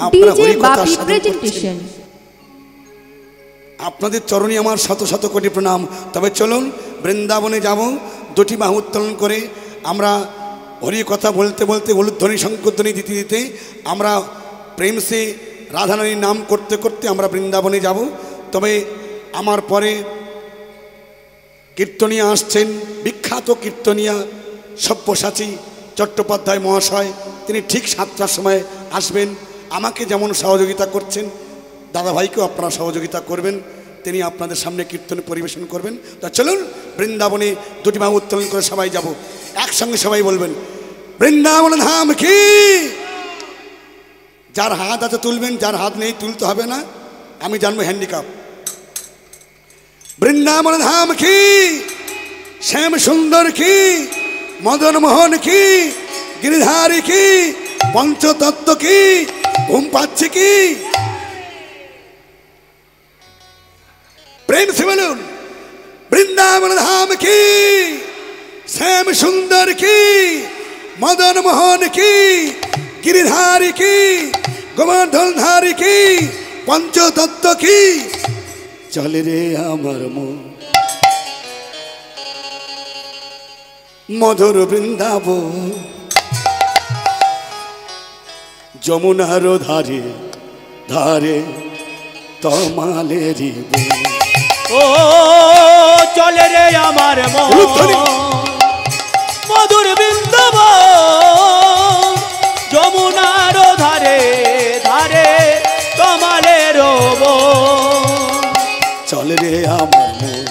আপনারা হরিকথা সাধন করছেন। আপনাদের চরণে আমার শত শত কোটি প্রণাম। তবে চলুন বৃন্দাবনে যাব, দুটি বাহু উত্তোলন করে আমরা হরি কথা বলতে বলতে উলুধ্বনি শঙ্করধ্বনি দিতে দিতে আমরা প্রেম সে রাধারানীর নাম করতে করতে আমরা বৃন্দাবনে যাব। তবে আমার পরে কীর্তনিয়া আসছেন, বিখ্যাত কীর্তনিয়া সব্যসাচী চট্টোপাধ্যায় মহাশয়। তিনি ঠিক 7টার সময় আসবেন। আমাকে যেমন সহযোগিতা করছেন, দাদাভাইকেও আপনারা সহযোগিতা করবেন। তিনি আপনাদের সামনে কীর্তন পরিবেশন করবেন। তা চলুন বৃন্দাবনে দুটি বাহু উত্তোলন করে সবাই যাব, একসঙ্গে সবাই বলবেন বৃন্দাবন ধাম কি। যার হাত আছে তুলবেন, যার হাত নেই তুলতে হবে না, আমি জানবো হ্যান্ডিক্যাপ। বৃন্দাবন ধাম কি, শ্যাম সুন্দর কি, মদন মোহন কি, গিরিধারী কি, পঞ্চতত্ত্ব কি, ঘুম পাচ্ছে কি। প্রেম से বলুন বৃন্দাবন ধাম কি, শ্যাম সুন্দর কি, মদন মোহন কি, गिरिधारी की, गोवर्धनधारी की, पंचतत्व की। चल रे अमर मन मधुर बृंदावन যমুনার ধারে ধারে তমালেরি ও চলে রে আমার মন মধুর বৃন্দাবন যমুনার ধারে ধারে তমালের চলে রে আমার মন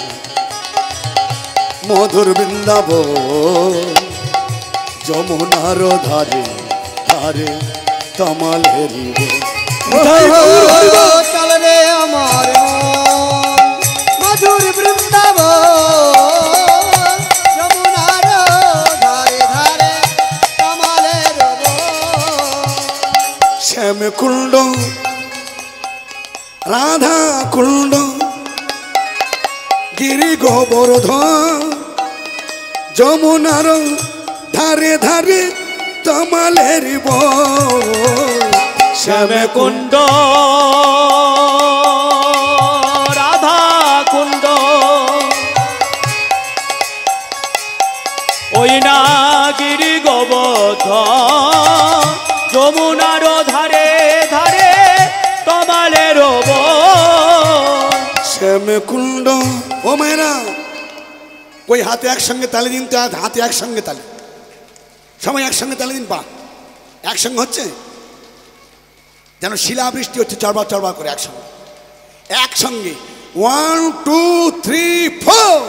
মধুর বৃন্দাবন যমুনার ধারে ধারে তমালেরি চল রে আমার মধুর বৃন্দাবন যমুনার ধারে ধারে তমালের শ্যাম কুণ্ড রাধা কুণ্ড গিরি গোবর্ধন যমুনার ধারে ধারে তমালের শ্যাম কুণ্ড রাধা কুণ্ড ওই না গিরি গোবর্ধন যমুনার ধারে ধারে তমালের শ্যাম কুণ্ড। ও মেয়েরা ওই হাতে একসঙ্গে তালি দিন তো, হাতে একসঙ্গে তালি, সবাই একসঙ্গে তালি দিন। বা একসঙ্গে হচ্ছে যেন শিলাবৃষ্টি হচ্ছে, চড়বা চড়বা করে একসঙ্গে একসঙ্গে 1 2 3 4।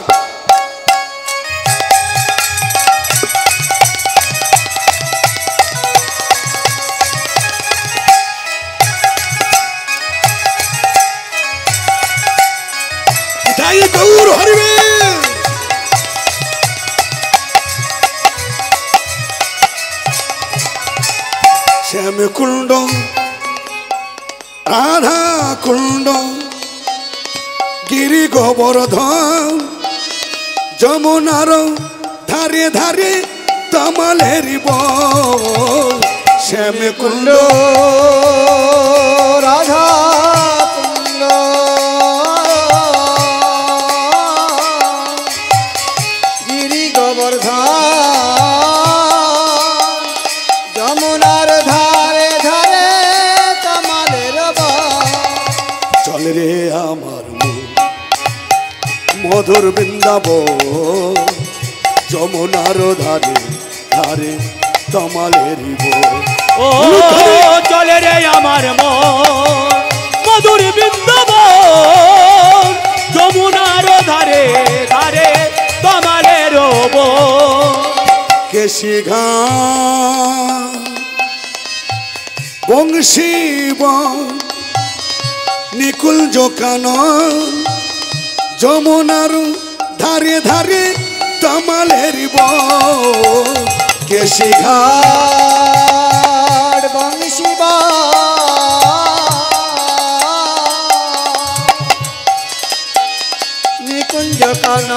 গৌর হরিবে শ্যাম কুণ্ড রাধা কুণ্ড গিরি গোবর্ধন যমুনার ধারে ধারে তমালের শ্যাম কুণ্ড রাধা কুণ্ড গিরি গোবর্ধন যমুনার ধারে ধারে তমালের চল রে আমার মধুর বৃন্দাবন যমুনার ধারে ধারে তমালের ও চলে রে আমার মধুর বৃন্দাবন যমুনার ধারে ধারে তমালের কেশি ঘা বংশী নিকুঞ্জ কানন যমুনার ধারে ধারে তমালের কেশি ঘাট বংশী নিকুঞ্জ কানন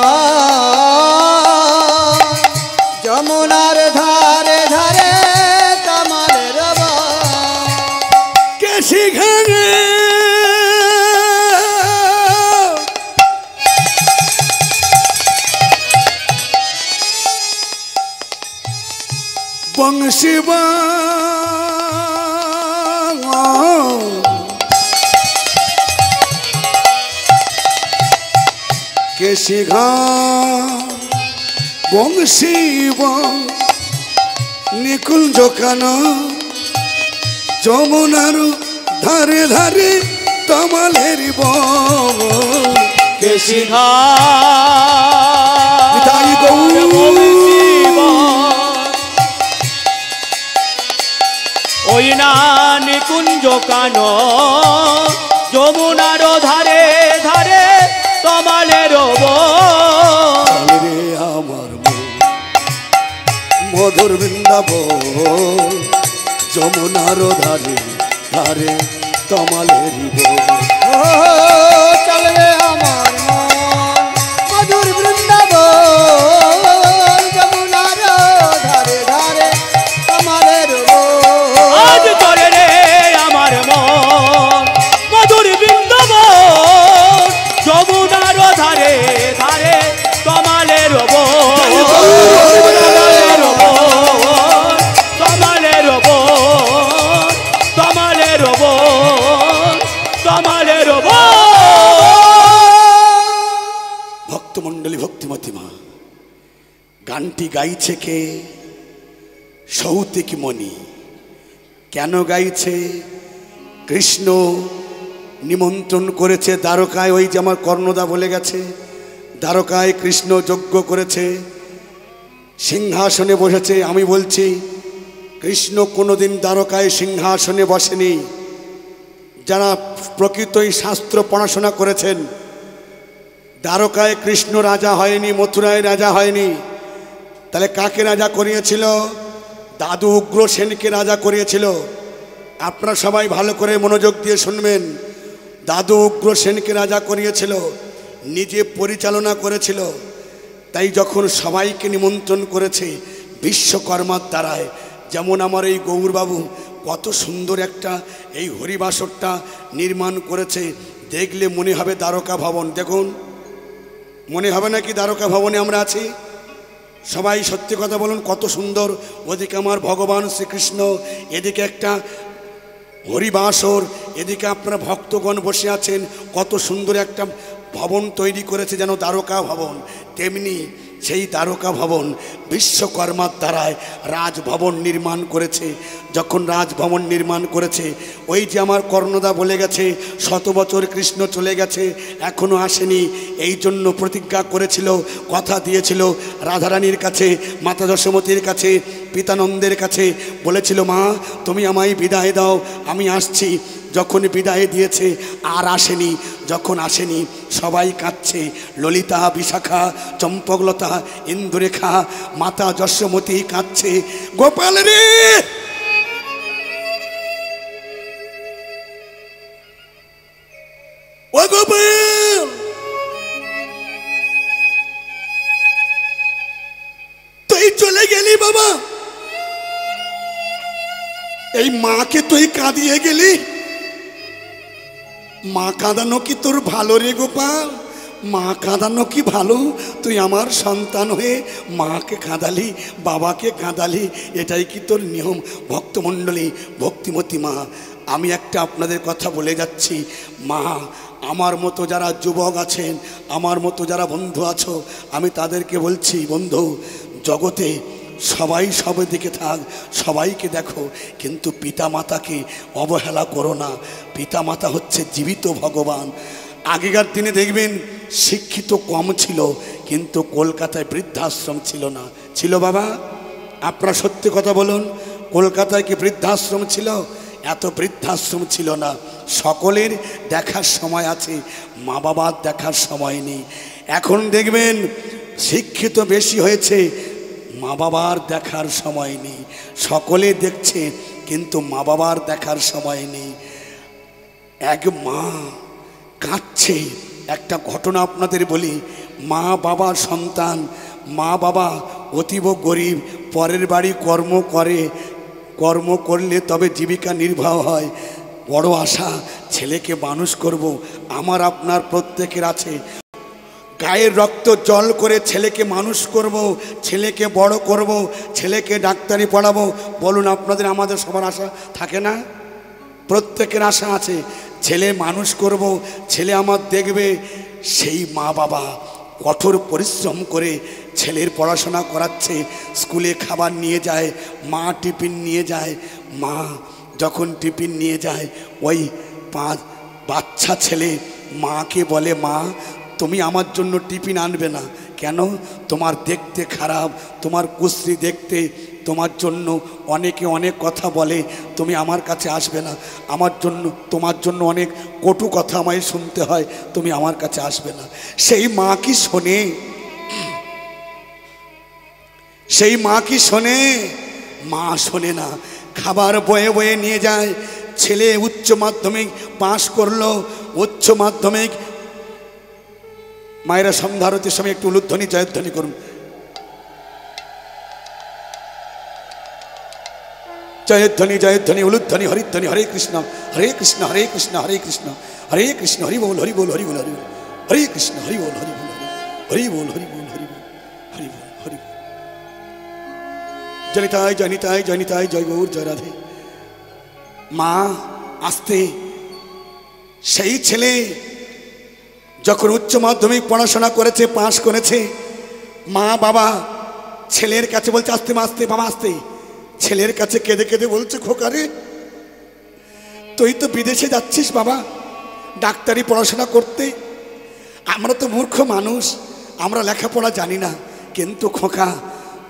যমুনার ধারে ধারে তমালের বংশী ঘাঙে বংশী কেশি ঘা বংশী নিকুঞ্জ কান যমুনার ধারে ধারে তমালের কেশি নিতাই গৌর। ওই না নিকুঞ্জ কান যমুনার ধারে ধারে তমালের রে আমার মধুর বৃন্দাবন যমুনার ধারে ধারে তমালের ও চলে রে আমার মন মধুর বৃন্দাবন যমুনার ধারে ধারে তমালের আজ চলে রে আমার মন মধুর বৃন্দাবন যমুনার ধারে ধারে তমালের ভক্তমণ্ডলী ভক্তিমতী মা গানটি গাইছে কে? সৌতিক মণি। কেন গাইছে? কৃষ্ণ নিমন্ত্রণ করেছে দ্বারকায়। ওই যে আমার কর্ণদা বলে গেছে, দ্বারকায় কৃষ্ণ যজ্ঞ করেছে, সিংহাসনে বসেছে। আমি বলছি কৃষ্ণ কোনোদিন দ্বারকায় সিংহাসনে বসেনি। যারা প্রকৃতই শাস্ত্র পড়াশোনা করেছেন, দ্বারকায় কৃষ্ণ রাজা হয়নি, মথুরায় রাজা হয়নি। তাহলে কাকে রাজা করিয়েছিল? দাদু উগ্রসেনকে রাজা করিয়েছিল। আপনারা সবাই ভালো করে মনোযোগ দিয়ে শুনবেন। দাদু উগ্রসেনকে রাজা করিয়েছিল, নিজে পরিচালনা করেছিল। তাই যখন সবাইকে নিমন্ত্রণ করেছে বিশ্বকর্মার দ্বারায়, যেমন আমার এই গৌরবাবু কত সুন্দর একটা এই হরিবাসরটা নির্মাণ করেছে, দেখলে মনে হবে দ্বারকা ভবন। দেখুন, মনে হবে নাকি দ্বারকা ভবনে আমরা আছি? সবাই সত্যি কথা বলুন, কত সুন্দর। ওদিকে আমার ভগবান শ্রীকৃষ্ণ, এদিকে একটা হরিবাসর, এদিকে আপনারা ভক্তগণ বসে আছেন। কত সুন্দর একটা ভবন তৈরি করেছে, যেন দ্বারকা ভবন। তেমনি সেই দ্বারকা ভবন বিশ্বকর্মার দ্বারায় রাজভবন নির্মাণ করেছে। যখন রাজভবন নির্মাণ করেছে, ওই যে আমার কর্ণদা বলে গেছে 100 বছর কৃষ্ণ চলে গেছে, এখনো আসেনি। এই জন্য প্রতিজ্ঞা করেছিল, কথা দিয়েছিল রাধারানীর কাছে, মাতা যশোমতীর কাছে, পিতানন্দের কাছে বলেছিল, মা তুমি আমায় বিদায় দাও, আমি আসছি। যখন বিদায় দিয়েছে আর আসেনি। যখন আসেনি সবাই কাঁদছে। ললিতা, বিশাখা, চম্পকলতা, ইন্দুরেখা, মাতা যশোমতী কাঁদছে। গোপাল রে, ও গোপাল, তুই চলে গেলি বাবা, এই মাকে তুই কাঁদিয়ে গেলি। মা কাঁদানো কি তোর ভালো রে গোপাল? মা কাঁদানো কি ভালো? তুই আমার সন্তান হয়ে মাকে কাঁদালি, বাবাকে কাঁদালি, এটাই কি তোর নিয়ম? ভক্তমণ্ডলী ভক্তিমতী মা, আমি একটা আপনাদের কথা বলে যাচ্ছি। মা, আমার মতো যারা যুবক আছেন, আমার মতো যারা বন্ধু আছো, আমি তাদেরকে বলছি, বন্ধু, জগতে সবাই সব দিকে থাক, সবাইকে দেখো, কিন্তু পিতা মাতাকে অবহেলা করো না। পিতা মাতা হচ্ছে জীবিত ভগবান। আগেকার দিনে দেখবেন শিক্ষিত কম ছিল, কিন্তু কলকাতায় বৃদ্ধাশ্রম ছিল না। ছিল বাবা? আপনারা সত্যি কথা বলুন, কলকাতায় কি বৃদ্ধাশ্রম ছিল? এত বৃদ্ধাশ্রম ছিল না। সকলের দেখার সময় আছে, মা বাবার দেখার সময় নেই। এখন দেখবেন শিক্ষিত বেশি হয়েছে, মা বাবার দেখার সময় নেই। সকলে দেখছে, কিন্তু মা বাবার দেখার সময় নেই। এক মা কাঁদছে। একটা ঘটনা আপনাদের বলি। মা বাবা সন্তান, মা বাবা অতীব গরিব, পরের বাড়ি কর্ম করে, কর্ম করলে তবে জীবিকা নির্বাহ হয়। বড় আশা, ছেলেকে মানুষ করব। আমার আপনার প্রত্যেকের আছে। গায়ের রক্ত জল করে ছেলেকে মানুষ করব, ছেলেকে বড় করব, ছেলেকে ডাক্তারি পড়াবো। বলুন আপনাদের আমাদের সবার আশা থাকে না? প্রত্যেকের আশা আছে। ছেলে মানুষ করব, ছেলে আমার দেখবে। সেই মা বাবা কঠোর পরিশ্রম করে ছেলের পড়াশোনা করাচ্ছে। স্কুলে খাবার নিয়ে যায়, মা টিফিন নিয়ে যায়। মা যখন টিফিন নিয়ে যায়, ওই বাচ্চা ছেলে মাকে বলে, মা তুমি আমার জন্য টিফিন আনবে না কেন? তোমার দেখতে খারাপ, তোমার কুশ্রী দেখতে, তোমার জন্য অনেকে অনেক কথা বলে, তুমি আমার কাছে আসবে না। তোমার জন্য অনেক কটু কথা আমায় শুনতে হয়, তুমি আমার কাছে আসবে না। সেই মা কি শোনে? সেই মা কি শোনে? মা শোনে না। খাবার বয়ে বয়ে নিয়ে যায়। ছেলে উচ্চ মাধ্যমিক পাশ করলো। উচ্চ মাধ্যমিক, মায়েরা সন্ধ্যারতির সময় একটু উলুধ্বনি জয়ধ্বনি করুন। জয়ধ্বনি জয়ধ্বনি উলুধ্বনি হরিধ্বনি। হরে কৃষ্ণ হরে কৃষ্ণ হরে কৃষ্ণ হরে কৃষ্ণ হরে কৃষ্ণ হরি বল হরি বল হরি বল হরি বল হরে কৃষ্ণ হরি বল হরি বল হরি বল হরি বল হরি বল হরি বল হরি বল। জনিতায় জনিতায় জনিতায় জয় গৌর জয় রাধে। মা আসতে সেই ছেলে যখন উচ্চ মাধ্যমিক পড়াশোনা করেছে, পাশ করেছে, মা বাবা ছেলের কাছে বলছে, আসতে মা আসতে, বাবা আসতে। ছেলের কাছে কেঁদে কেঁদে বলছে, খোকারে তুই তো বিদেশে যাচ্ছিস বাবা ডাক্তারি পড়াশোনা করতে। আমরা তো মূর্খ মানুষ, আমরা লেখাপড়া জানি না। কিন্তু খোকা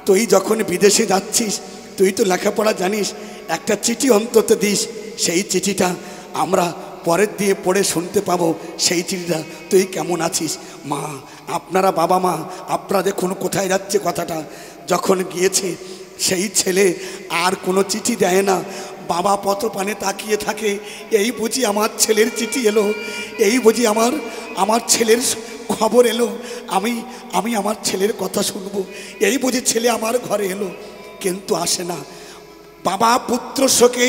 তুই যখন বিদেশে যাচ্ছিস, তুই তো লেখাপড়া জানিস, একটা চিঠি অন্তত দিস। সেই চিঠিটা আমরা পরের দিয়ে পড়ে শুনতে পাবো সেই চিঠিটা তুই কেমন আছিস। মা আপনারা, বাবা মা আপনারা দেখুন কোথায় যাচ্ছে কথাটা। যখন গিয়েছে সেই ছেলে আর কোনো চিঠি দেয় না। বাবা পথপানে তাকিয়ে থাকে, এই বুঝি আমার ছেলের চিঠি এলো, এই বুঝি আমার ছেলের খবর এলো, আমি আমার ছেলের কথা শুনবো, এই বুঝি ছেলে আমার ঘরে এলো। কিন্তু আসে না। বাবা পুত্র শোকে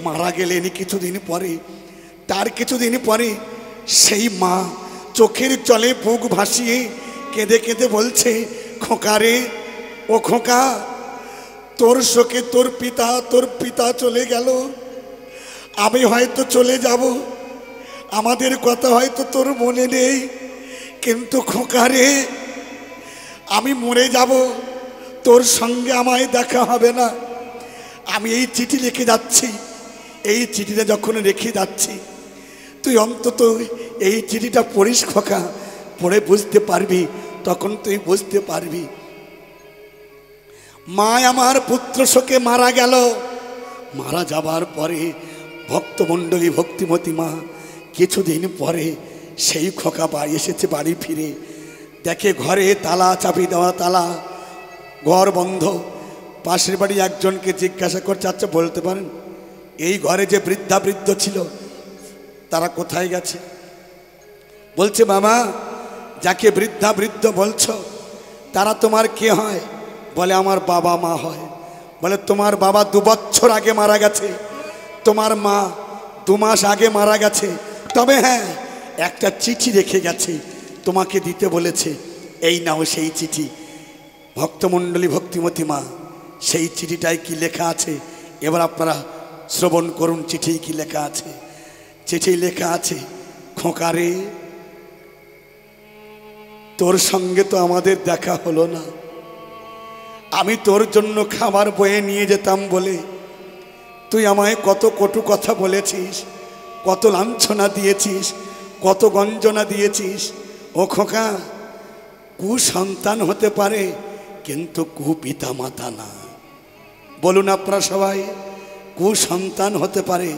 মারা গেলেন কিছুদিন পরে। তার কিছুদিন পরে সেই মা চোখের জলে বুক ভাসিয়ে কেঁদে কেঁদে বলছে, খোকা রে ও খোকা, তোর শোকে তোর পিতা চলে গেল, আমি হয়তো চলে যাব, আমাদের কথা হয়তো তোর মনে নেই, কিন্তু খোকা রে আমি মরে যাব, তোর সঙ্গে আমায় দেখা হবে না। আমি এই চিঠি লিখে যাচ্ছি, এই চিঠিটা যখন রেখে যাচ্ছি তুই অন্তত এই চিঠিটা পড়িস খোকা, পড়ে বুঝতে পারবি, তখন তুই বুঝতে পারবি। মা আমার পুত্র শোকে মারা গেল। মারা যাবার পরে ভক্তমণ্ডলী ভক্তিমতী মা কিছুদিন পরে সেই খোকা বাড়ি এসেছে। বাড়ি ফিরে দেখে ঘরে তালা, চাবি দেওয়া তালা, ঘর বন্ধ। পাশের বাড়ি একজনকে জিজ্ঞাসা করছে, আচ্ছা বলতে পারেন এই ঘরে যে বৃদ্ধ ছিল তারা কোথায় গেছে? বলছে, বাবা যাকে বৃদ্ধ বলছো তারা তোমার কে হয়? বলে, আমার বাবা মা হয়। বলে, তোমার বাবা 2 বছর আগে মারা গেছে, তোমার মা 2 মাস আগে মারা গেছে, তবে হ্যাঁ একটা চিঠি রেখে গেছে, তোমাকে দিতে বলেছে, এই নাও সেই চিঠি। ভক্তমণ্ডলী ভক্তিমতী মা সেই চিঠিটায় কি লেখা আছে এবার আপনারা শ্রবণ করুন। চিঠি কি লেখা আছে? চিঠি লেখা আছে, খোকারে তোর সঙ্গে তো আমাদের দেখা হলো না, আমি তোর জন্য খাবার বয়ে নিয়ে যেতাম বলে তুই আমায় কত কটু কথা বলেছিস, কত লাঞ্ছনা দিয়েছিস, কত গঞ্জনা দিয়েছিস। ও খোকা, কুসন্তান হতে পারে কিন্তু কুপিতা মাতা না। বলুন আপনারা সবাই, কুসন্তান হতে পারে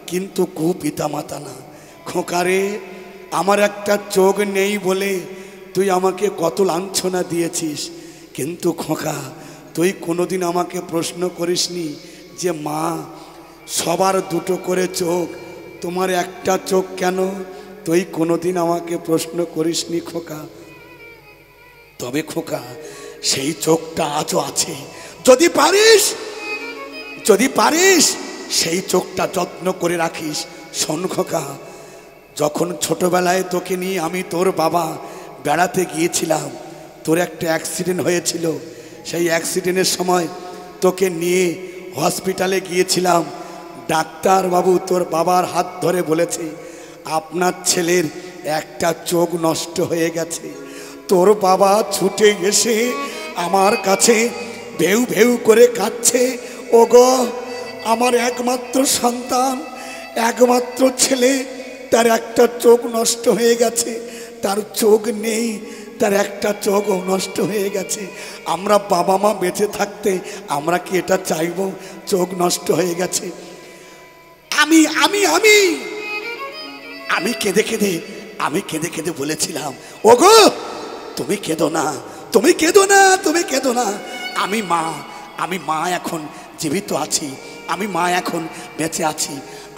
কিন্তু কুপিতা মাতা না। খোকারে আমার একটা চোখ নেই বলে তুই আমাকে কত লাঞ্ছনা দিয়েছিস, কিন্তু খোকা তুই কোনোদিন আমাকে প্রশ্ন করিসনি যে মা সবার 2টো করে চোখ, তোমার একটা চোখ কেন? তুই কোনোদিন আমাকে প্রশ্ন করিসনি খোকা। তবে খোকা সেই চোখটা আজও আছে, যদি পারিস সেই চোখটা যত্ন করে রাখিস, শোন খোকা, যখন ছোটবেলায় তোকে নিয়ে আমি তোর বাবা বেড়াতে গিয়েছিলাম, তোর একটা অ্যাক্সিডেন্ট হয়েছিল। সেই অ্যাক্সিডেন্টের সময় তোকে নিয়ে হসপিটালে গিয়েছিলাম। ডাক্তারবাবু তোর বাবার হাত ধরে বলেছে, আপনার ছেলের একটা চোখ নষ্ট হয়ে গেছে। তোর বাবা ছুটে এসে আমার কাছে ভেউ ভেউ করে কাঁদছে, ওগো আমার একমাত্র সন্তান, একমাত্র ছেলে, তার একটা চোখ নষ্ট হয়ে গেছে, তার চোখ নেই, তার একটা চোখও নষ্ট হয়ে গেছে। আমরা বাবা মা বেঁচে থাকতে আমরা কি এটা চাইব? চোখ নষ্ট হয়ে গেছে। আমি আমি আমি আমি কেঁদে কেঁদে কেঁদে কেঁদে বলেছিলাম, ওগো তুমি কেঁদো না, তুমি কেঁদো না, তুমি কেঁদো না। আমি মা এখন জীবিত আছি, আমি মা এখন বেঁচে আছি।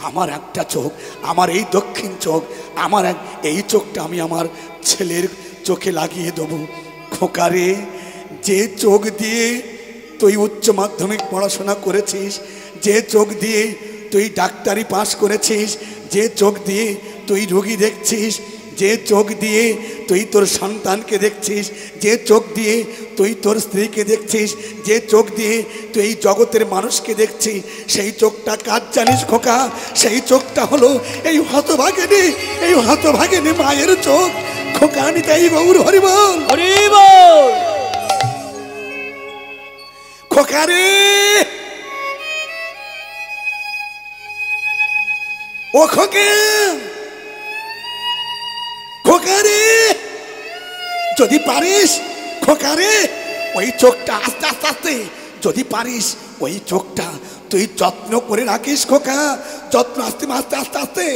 আমার একটা চোখ, আমার এই দক্ষিণ চোখ, আমার এই চোখটা আমি আমার ছেলের চোখে লাগিয়ে দেবো। খোকারে, যে চোখ দিয়ে তুই উচ্চ মাধ্যমিক পড়াশোনা করেছিস, যে চোখ দিয়ে তুই ডাক্তারি পাস করেছিস, যে চোখ দিয়ে তুই রোগী দেখছিস, যে চোখ দিয়ে তুই তোর সন্তানকে দেখছিস, যে চোখ দিয়ে তুই তোর স্ত্রীকে দেখছিস, যে চোখ দিয়ে তুই এই জগতের মানুষকে দেখছিস, সেই চোখটা কাজ জানিস খোকা? সেই চোখটা হলো এই হতভাগিনী মায়ের চোখ। খোকা নিতাই গৌর হরিবল, হরিবল। খোকারে, ও খোকা, খোকারে, যদি পারিস খোকারে ওই চোখটা আস্তে আস্তে আস্তে, যদি পারিস ওই চোখটা তুই যত্ন করে রাখিস খোকা, যত্ন আস্তে আস্তে আস্তে আস্তে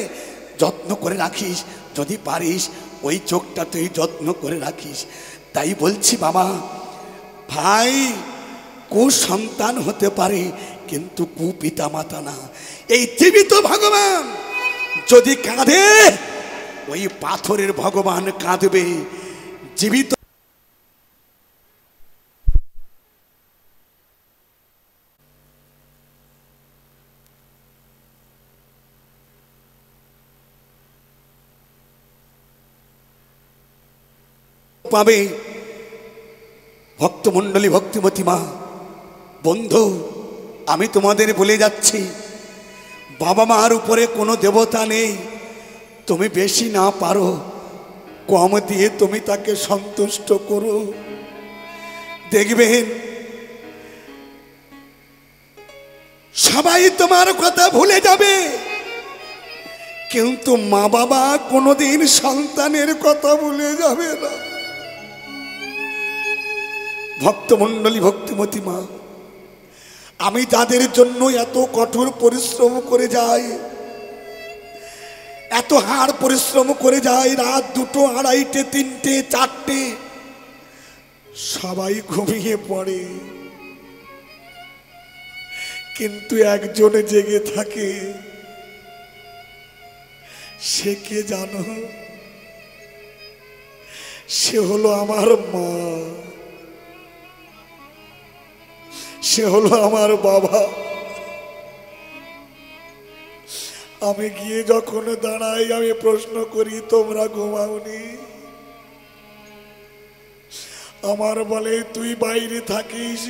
যত্ন করে রাখিস। যদি পারিস ওই চোখটা তুই যত্ন করে রাখিস। তাই বলছি বাবা, ভাই কুসন্তান হতে পারে কিন্তু কুপিতা মাতা না। এই জীবিত ভগবান যদি কাঁদে, ওই পাথরের ভগবান কাঁদবে। জীবিত পাবে ভক্তমণ্ডলী, ভক্তিমতী মা। বন্ধু, আমি তোমাদের বলে যাচ্ছি, বাবা মার উপরে কোনো দেবতা নেই। তুমি বেশি না পারো, কম দিয়ে তুমি তাকে সন্তুষ্ট করো। দেখবেন সবাই তোমার কথা ভুলে যাবে, কিন্তু মা বাবা কোনোদিন সন্তানের কথা ভুলে যাবে না। ভক্তমণ্ডলী, ভক্তিমতী মা, আমি যাদের জন্য এত কঠোর পরিশ্রম করে যাই, এত হাড় পরিশ্রম করে যাই, রাত 2টো, 2:30টে, 3টে, 4টে, সবাই ঘুমিয়ে পড়ে, কিন্তু একজনে জেগে থাকে। সে কে জানো? সে হলো আমার মা, সে হলো আমার বাবা। আমি গিয়ে যখন দাঁড়াই, আমি প্রশ্ন করি, তোমরা ঘুমাওনি? আমার বলে, তুই বাইরে থাকিস,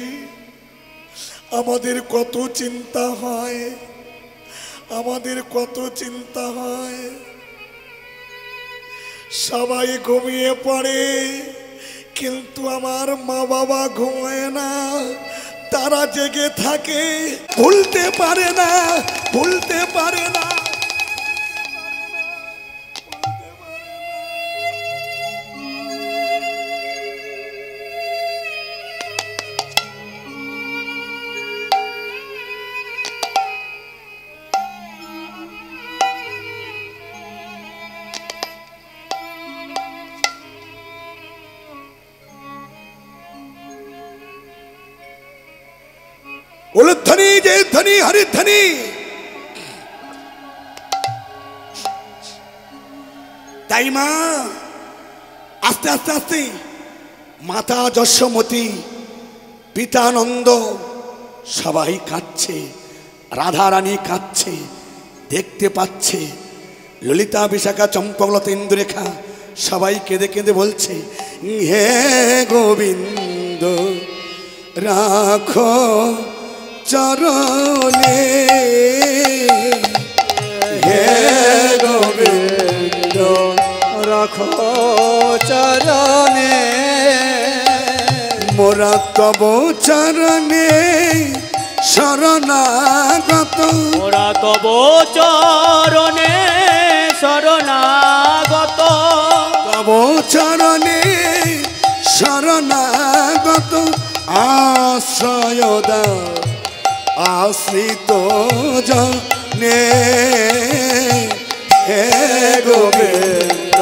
আমাদের কত চিন্তা হয়, আমাদের কত চিন্তা হয়। সবাই ঘুমিয়ে পড়ে, কিন্তু আমার মা বাবা ঘুমায় না, তারা জেগে থাকে, ভুলতে পারে না, ভুলতে পারে না। উলুধ্বনি, জয়ধ্বনি, হরিধ্বনি। তাই মা আস্তে আস্তে আস্তে, মাতা যশোমতী, পিতানন্দ সবাই কাঁদছে, রাধারানী কাঁদছে, দেখতে পাচ্ছে ললিতা, বিশাখা, চম্পকলতা, ইন্দুরেখা সবাই কেঁদে কেঁদে বলছে, হে গোবিন্দ রাখো চরণে, হে গোবিন্দ রাখো চরণে, মোরা তব চরণে শরণাগত, মোরা তব চরণে শরণাগত, তব চরণে শরণাগত, আশ্রয় দাও আশ্রিত জনে, হে গোবিন্দ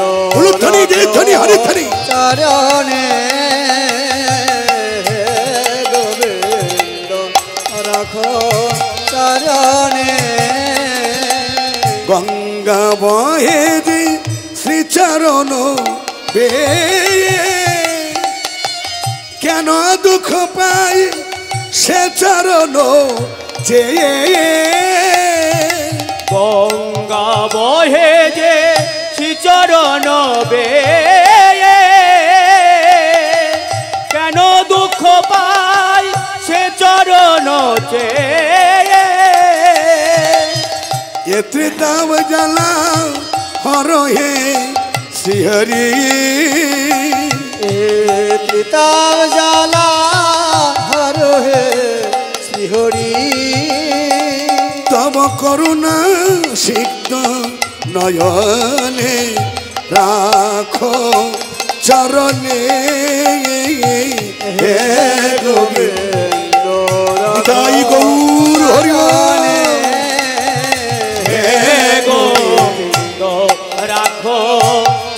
ধ্বনি ধ্বনি হরি ধ্বনি চরণে, হে গোবিন্দ রাখো চরণে, গঙ্গা বহে যে শ্রীচরণ বে, কেন দুঃখ পাই সে চরণ যে, গঙ্গা বহে যে শ্রীচরণ বে, কেন দুঃখ পাই সে চরণ চে, এ ত্রিতাব জ্বালা হর হে শ্রীহরি, পিতাব জ্বালা হর হে শ্রীহরি, তব করুণা সিক্ত নয়নে রাখো চরণে, হে গোবিন্দ তাই গৌর হরি বলে, হে গোবিন্দ রাখো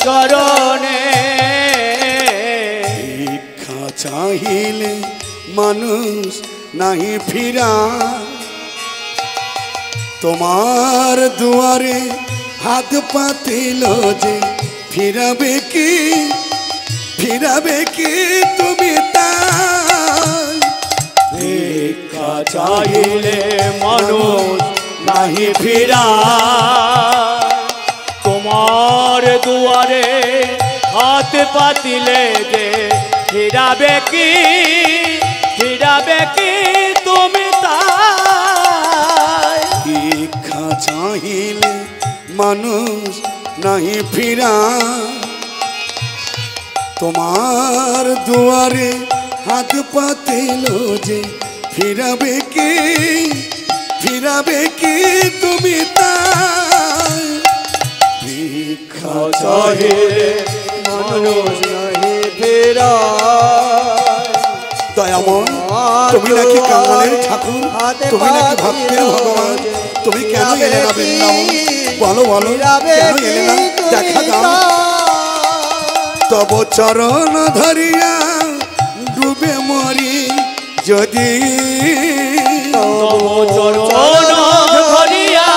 চরণে, ভিক্ষা চাহিলে মানুষ নাহি ফিরা, তোমার দুয়ারে হাত পাতিল যে ফিরাবে কি তুমি তাই, ভিক্ষা চাইলে মানুষ নাহি ফিরা, তোমার দুয়ারে হাত পাতিলে যে ফিরাবে কি তুমি তাই, ভিক্ষা চাহিলে মানুষ নাহি ফিরা, তোমার দুয়ারে হাত পাতিল যে ফিরাবে কি তুমি তাই, ভিক্ষা চাইলে মানুষ নাহি ফেরা, দয়াময় তুমি নাকি কাঙালের ঠাকুর, তুমি নাকি ভক্তের ভগবান, তুমি কেন এলে না বৃন্দাবন, বলো বলো কেন এলে না, দেখা দাও। তব চরণ ধরিয়া ডুবে মরি যদি, তব চরণ ধরিয়া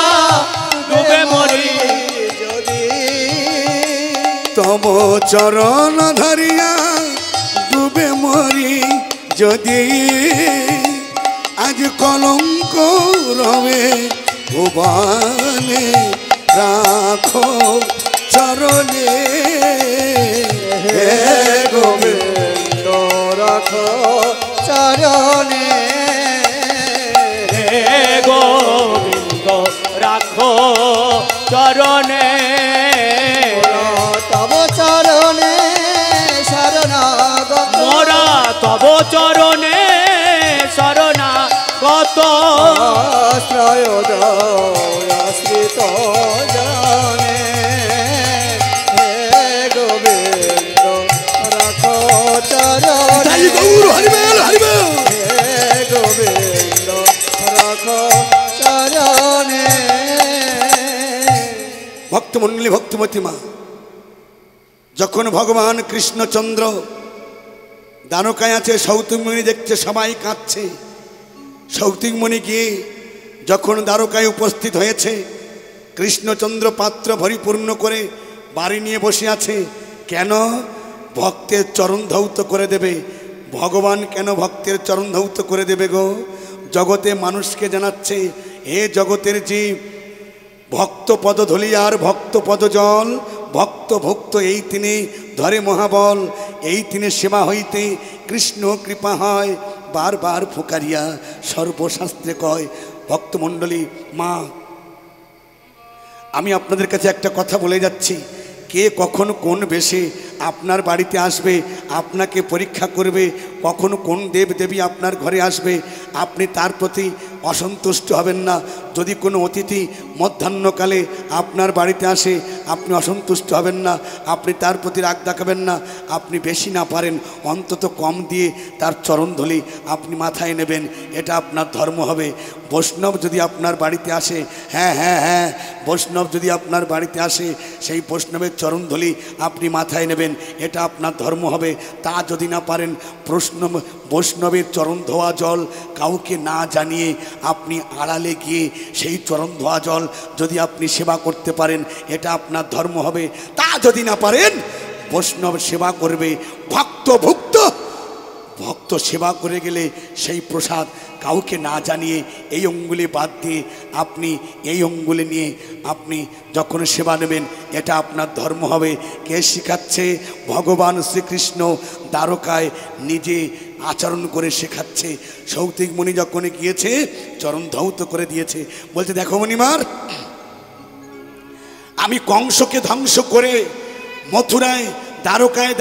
ডুবে মরি যদি, তব চরণ ধরিয়া ডুবে মরি যদি, আজ কলঙ্ক রবে ভুবনে রাখো চরণে, হে গোবিন্দ রাখো চরণে, হে গোবিন্দ রাখো চরণে, তব চরণে শরণাগত, মোরা তব চরণে শরণাগত, আশ্রয় আশ্রিত জনে, হে গোবিন্দ রাখো চরণে, গৌর হরিবেল হরিবেল, হে গোবিন্দ রাখো চরণে, ভক্তমণ্ডলী ভক্তমতী মা, যখন ভগবান কৃষ্ণচন্দ্র দ্বারকায় আছে, সৌতিকমণি দেখছে সবাই কাঁদছে, সৌতিকমণি গিয়ে যখন দ্বারকায় উপস্থিত হয়েছে, কৃষ্ণচন্দ্র পাত্র পরিপূর্ণ করে বাড়ি নিয়ে বসে আছে, কেন ভক্তের চরণ ধৌত করে দেবে, ভগবান কেন ভক্তের চরণ ধৌত করে দেবে গো, জগতে মানুষকে জানাচ্ছে, হে জগতের জীব, ভক্ত পদ ধলিয়ার ভক্ত পদ জল, ভক্ত ভক্ত এই তিনি ধরে মহাবল, এই তিনি সেবা হইতে কৃষ্ণ কৃপা হয়, বারবার ফুকারিয়া সর্বশাস্ত্রে কয়। ভক্তমণ্ডলী, মা, আমি আপনাদের কাছে একটা কথা বলে যাচ্ছি, কে কখন কোন বেশে আপনার বাড়িতে আসবে, আপনাকে পরীক্ষা করবে, কখন কোন দেব দেবী আপনার ঘরে আসবে, আপনি তার প্রতি অসন্তুষ্ট হবেন না। যদি কোনো অতিথি মধ্যাহ্নকালে আপনার বাড়িতে আসে, আপনি অসন্তুষ্ট হবেন না, আপনি তার প্রতি রাগ দেখাবেন না। আপনি বেশি না পারেন অন্তত কম দিয়ে তার চরণধলি আপনি মাথায় নেবেন, এটা আপনার ধর্ম হবে। বৈষ্ণব যদি আপনার বাড়িতে আসে, হ্যাঁ হ্যাঁ হ্যাঁ, বৈষ্ণব যদি আপনার বাড়িতে আসে, সেই বৈষ্ণবের চরণধলি আপনি মাথায় নেবেন, এটা আপনার ধর্ম হবে। তা যদি না পারেন, বৈষ্ণবের চরণ ধোয়া জল কাউকে না জানিয়ে আপনি আড়ালে গিয়ে সেই চরণ ধোয়া জল যদি আপনি সেবা করতে পারেন, এটা আপনার ধর্ম হবে। তা যদি না পারেন, বৈষ্ণব সেবা করবে, ভক্ত সেবা করে গেলে সেই প্রসাদ কাউকে না জানিয়ে এই অঙ্গুলি বাদ দিয়ে আপনি এই অঙ্গুলি নিয়ে আপনি যখন সেবা নেবেন, এটা আপনার ধর্ম হবে। কে শেখাচ্ছে? ভগবান শ্রীকৃষ্ণ দ্বারকায় নিজে আচরণ করে শেখাচ্ছে। সৌতিক মুনি যখন গিয়েছে, চরণ ধৌত করে দিয়েছে, বলছে, দেখো মণিমার, আমি কংসকে ধ্বংস করে মথুরায় দ্বারকায়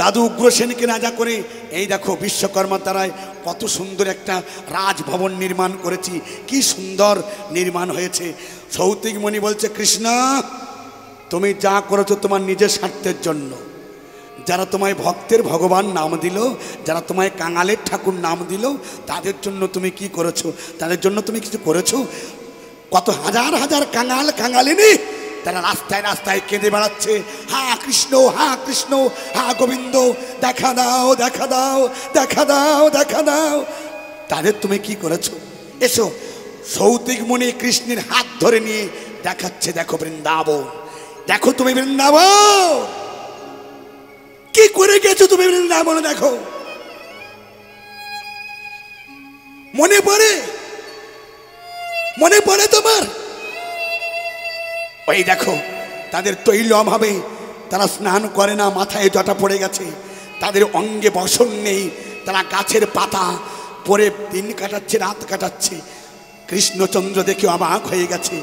দাদু উগ্রসেনকে রাজা করে, এই দেখো বিশ্বকর্মার দ্বারায় কত সুন্দর একটা রাজভবন নির্মাণ করেছি, কি সুন্দর নির্মাণ হয়েছে। সৌতিক মুনি বলছে, কৃষ্ণ, তুমি যা করেছো তোমার নিজের স্বার্থের জন্য। যারা তোমায় ভক্তের ভগবান নাম দিল, যারা তোমায় কাঙালের ঠাকুর নাম দিল, তাদের জন্য তুমি কি করেছো? তাদের জন্য তুমি কিছু করেছো? কত হাজার হাজার কাঙালিনী তারা রাস্তায় রাস্তায় কেঁদে বেড়াচ্ছে, হা কৃষ্ণ, হা কৃষ্ণ, হা গোবিন্দ, দেখা দাও, দেখা দাও, দেখা দাও, দেখা দাও। তাদের তুমি কি করেছো? এসো। সৌতিক মুনি কৃষ্ণের হাত ধরে নিয়ে দেখাচ্ছে, দেখো বৃন্দাবন, দেখো তুমি বৃন্দাবন, কি করে গেছো তুমি বৃন্দাবনে, দেখো। মনে পড়ে তোমার? ওই দেখো, তাদের তৈল অভাবে তারা স্নান করে না, মাথায় জটা পড়ে গেছে, তাদের অঙ্গে বসন নেই, তারা গাছের পাতা পরে দিন কাটাচ্ছে, রাত কাটাচ্ছে। কৃষ্ণচন্দ্র দেখে অবাক হয়ে গেছে।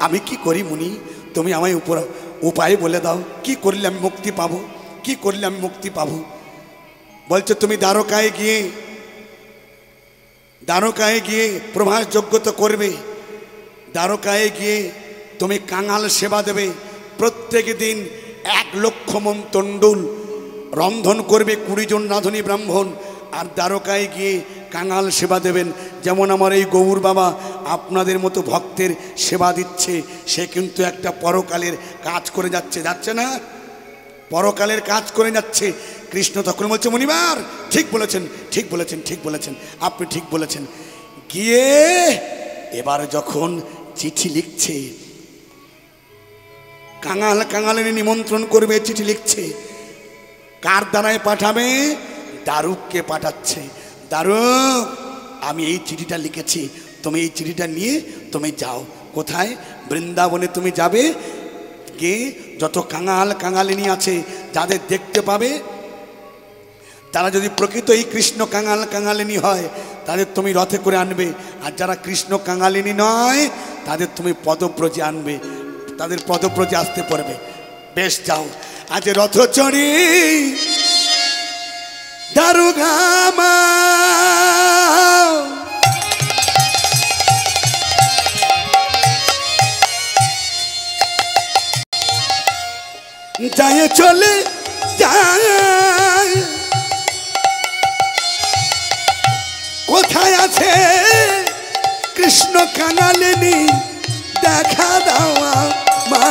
আমি কি করি মুনি? তুমি আমায় উপায় বলে দাও, কি করলে আমি মুক্তি পাবো, কি করলে আমি মুক্তি পাবো? বলছে, তুমি দ্বারকায় গিয়ে প্রভাস যজ্ঞতা করবে, দ্বারকায় গিয়ে তুমি কাঙাল সেবা দেবে, প্রত্যেক দিন 1,00,000 মণ তণ্ডুল রন্ধন করবে 20 জন রাঁধুনি ব্রাহ্মণ, আর দ্বারকায় গিয়ে কাঙাল সেবা দেবেন। যেমন আমার এই গৌর বাবা আপনাদের মতো ভক্তের সেবা দিচ্ছে, সে কিন্তু একটা পরকালের কাজ করে যাচ্ছে না, পরকালের কাজ করে যাচ্ছে। কৃষ্ণ তখন বলছে, মণিবার, ঠিক বলেছেন, ঠিক বলেছেন, ঠিক বলেছেন, আপনি ঠিক বলেছেন। গিয়ে এবার যখন চিঠি লিখছে, কাঙালিনী নিমন্ত্রণ করবে, চিঠি লিখছে, কার দ্বারায় পাঠাবে? দারুককে পাঠাচ্ছে। দারুক, আমি এই চিঠিটা লিখেছি, তুমি এই চিঠিটা নিয়ে তুমি যাও। কোথায়? বৃন্দাবনে তুমি যাবে, গিয়ে যত কাঙালিনী আছে, যাদের দেখতে পাবে, তারা যদি প্রকৃত এই কৃষ্ণ কাঙালিনী হয়, তাদের তুমি রথে করে আনবে, আর যারা কৃষ্ণ কাঙালিনী নয়, তাদের তুমি পদব্রজে আনবে, তাদের পদব্রজে আসতে পড়বে। বেশ, যাও। আজ রথ চড়ি দারুগামা, যায় চলে যায়, কোথায় আছে কৃষ্ণ কাঙালিনী, দেখা দাও মা।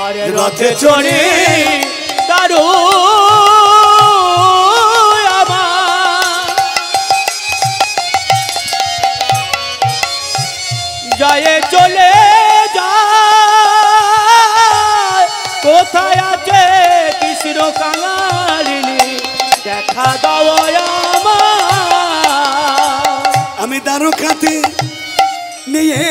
আরে রথে চড়ে দারু যায় চলে যায়, কোথায় আছে কৃষ্ণ কাঙালিনী, দেখা দাও আমার। আমি দ্বারকাতে নিয়ে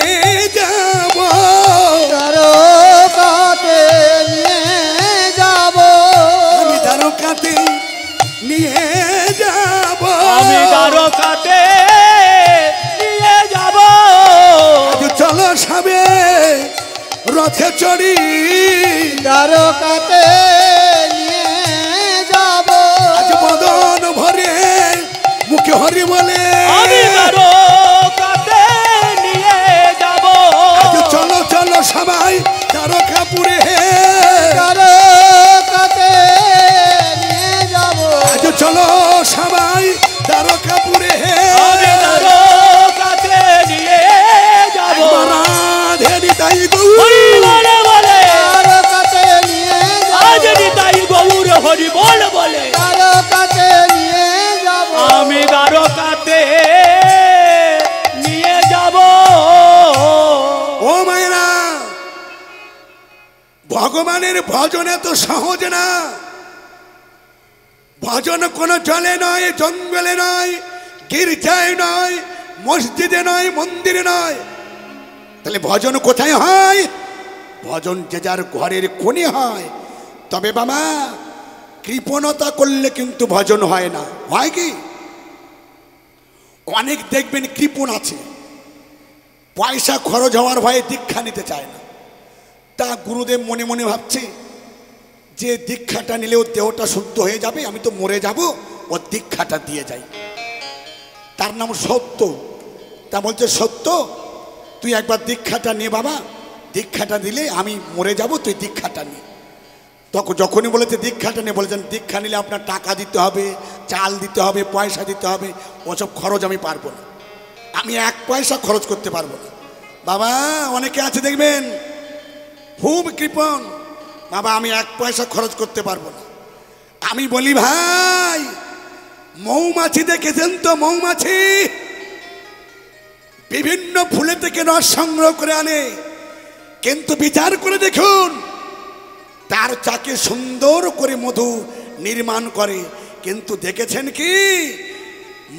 রথে চড়ি দ্বারকাতে নিয়ে যাব আজ বদন ভরে মুখে হরি বলে আমি দ্বারকাতে নিয়ে যাব আজ চলো চলো সবাই দ্বারকাপুরে দ্বারকাতে নিয়ে যাব আজ চলো সবাই দ্বারকাপুরে আমি দ্বারকাতে নিয়ে যাব রাধে নিতাই হরি বলে বলে দ্বারকাতে নিয়ে আজ যাব নিতাই গৌর হরি বল বলে দ্বারকাতে নিয়ে যাব আমি দ্বারকাতে নিয়ে যাব ও মায়েরা ভগবানের ভজন এত সহজ না ভজন কোনো জলে নয় জঙ্গলে নয় গির্জায় নয় মসজিদে নয় মন্দিরে নয় তাহলে ভজন কোথায় হয় ভজন যে যার ঘরের কোণে হয় তবে বাবা কৃপণতা করলে কিন্তু ভজন হয় না হয় কি অনেক দেখবেন কৃপণ আছে পয়সা খরচ হওয়ার ভয়ে দীক্ষা নিতে চায় না তা গুরুদেব মনে মনে ভাবছে যে দীক্ষাটা নিলে ওর দেহটা শুদ্ধ হয়ে যাবে আমি তো মরে যাব ওর দীক্ষাটা দিয়ে যাই তার নাম সত্য তা বলছে সত্য তুই একবার দীক্ষাটা নে বাবা দীক্ষাটা দিলে আমি মরে যাব তুই দীক্ষাটা নে তখন যখনই বলেছে দীক্ষাটা নে বলেছেন দীক্ষা নিলে আপনার টাকা দিতে হবে চাল দিতে হবে পয়সা দিতে হবে ওসব খরচ আমি পারবো না আমি এক পয়সা খরচ করতে পারবো না বাবা অনেকে আছে দেখবেন খুব কৃপণ বাবা আমি এক পয়সা খরচ করতে পারবো না আমি বলি ভাই মৌমাছি দেখেছেন তো মৌমাছি বিভিন্ন ফুলে থেকে রস সংগ্রহ করে আনে কিন্তু বিচার করে দেখুন তার চাকে সুন্দর করে মধু নির্মাণ করে কিন্তু দেখেছেন কি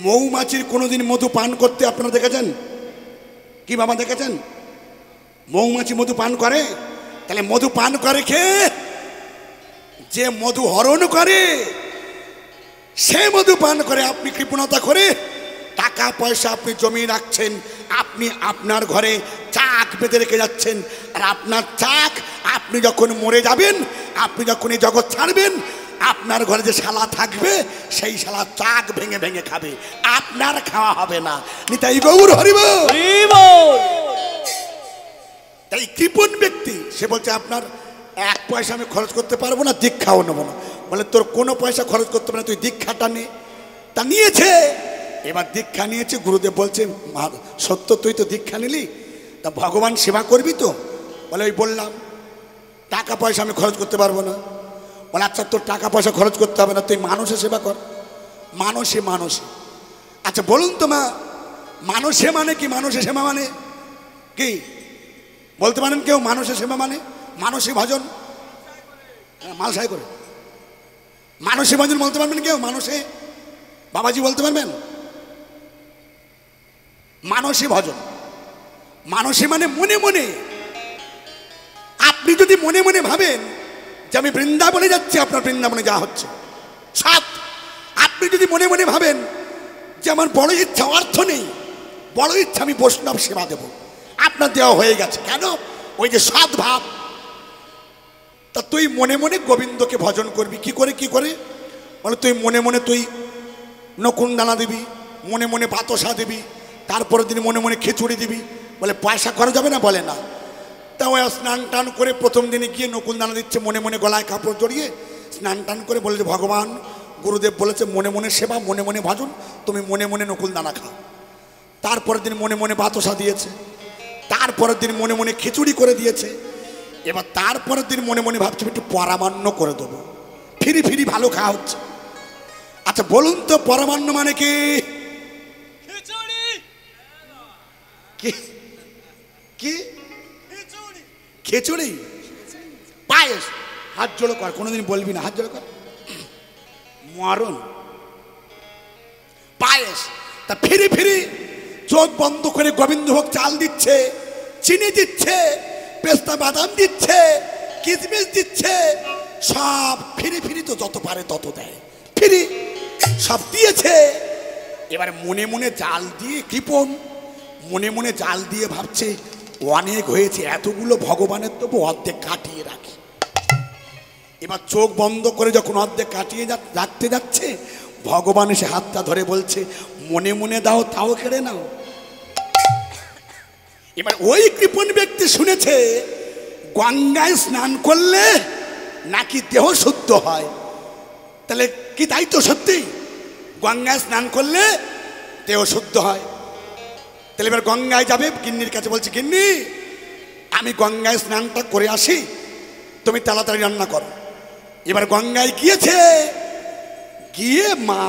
মৌমাছির কোনোদিন মধু পান করতে আপনারা দেখেছেন কি বাবা দেখেছেন মৌমাছি মধু পান করে তাহলে মধু পান করে কে যে মধু হরণ করে সে মধু পান করে আপনি কৃপণতা করে টাকা পয়সা আপনি জমিয়ে রাখছেন আপনি আপনার ঘরে চাক বেঁধে রেখে যাচ্ছেন আর আপনার চাক আপনি যখন মরে যাবেন আপনি যখন এই জগৎ ছাড়বেন আপনার ঘরে যে শালা থাকবে সেই শালা চাক ভেঙে ভেঙে খাবে আপনার খাওয়া হবে না নিতাই গৌর হরি বল হরি বল তাই কৃপণ ব্যক্তি সে বলছে আপনার এক পয়সা আমি খরচ করতে পারবো না দীক্ষাও নেবো না বলে তোর কোনো পয়সা খরচ করতে পারে না তুই দীক্ষাটা নে তা নিয়েছে এবার দীক্ষা নিয়েছে গুরুদেব বলছে সত্য তুই তো দীক্ষা নিলি তা ভগবান সেবা করবি তো বলে ওই বললাম টাকা পয়সা আমি খরচ করতে পারবো না বলে আচ্ছা তোর টাকা পয়সা খরচ করতে হবে না তুই মানুষের সেবা কর মানুষে আচ্ছা বলুন তো মা মানুষে মানে কি মানুষের সেবা মানে কি বলতে পারেন কেউ মানুষের সেবা মানে মানসী ভজন মালসাই করে মানসী ভজন বলতে পারবেন কেউ মানুষে বাবাজি বলতে পারবেন মানসী ভজন মানসী মানে মনে মনে আপনি যদি মনে মনে ভাবেন যে আমি বৃন্দাবনে যাচ্ছি আপনার বৃন্দাবনে যাওয়া হচ্ছে সাত আপনি যদি মনে মনে ভাবেন যে আমার বড় ইচ্ছা অর্থ নেই বড় ইচ্ছা আমি বৈষ্ণব সেবা দেব আপনার দেওয়া হয়ে গেছে কেন ওই যে সৎ ভাব তা তুই মনে মনে গোবিন্দকে ভজন করবি কি করে বলে তুই মনে মনে তুই নকুন দানা দিবি মনে মনে বাতসা দিবি তারপরের দিন মনে মনে খিচুড়ি দিবি বলে পয়সা করা যাবে না বলে না তা ওই স্নান টান করে প্রথম দিনে গিয়ে নকুল দানা দিচ্ছে মনে মনে গলায় কাপড় জড়িয়ে স্নান টান করে বলে যে ভগবান গুরুদেব বলেছে মনে মনে সেবা মনে মনে ভজন তুমি মনে মনে নকুল দানা খাও তারপরের দিন মনে মনে বাতসা দিয়েছে তারপরের দিন মনে মনে খিচুড়ি করে দিয়েছে এবার তারপরের দিন মনে মনে ভাবছি একটু পরামান্য করে দেবো ফিরি ফিরি ভালো খাওয়া হচ্ছে আচ্ছা বলুন তো পরামান্য মানে কি কি খিচুড়ি পায়েস হাত জোড়ো কর কোনোদিন বলবি না হাত জোড়ো কর মরণ পায়েস তা ফিরি ফিরি চোখ বন্ধ করে গোবিন্দভোগ চাল দিচ্ছে চিনি দিচ্ছে পেস্তা বাদাম দিচ্ছে কিশমিশ দিচ্ছে সব ফিরি ফিরি তো যত পারে তত দেয় ফিরি সব দিয়েছে এবার মনে মনে জাল দিয়ে কৃপণ মনে মনে জাল দিয়ে ভাবছে অনেক হয়েছে, এতগুলো ভগবানের তবু অর্ধেক কাটিয়ে রাখি। এবার চোখ বন্ধ করে যখন অর্ধেক কাটিয়ে রাখতে যাচ্ছে, ভগবান এসে হাতটা ধরে বলছে, মনে মনে দাও তাও কেড়ে নাও। এবার ওই কৃপণ ব্যক্তি শুনেছে গঙ্গায় স্নান করলে নাকি দেহ শুদ্ধ হয়। তাহলে কি তাই তো সত্যি, গঙ্গায় স্নান করলে দেহ শুদ্ধ হয়। তাহলে এবার গঙ্গায় যাবে, গিন্নির কাছে বলছে, গিন্নি আমি গঙ্গায় স্নানটা করে আসি, তুমি তাড়াতাড়ি রান্না করো। এবার গঙ্গায় গিয়েছে, গিয়ে মা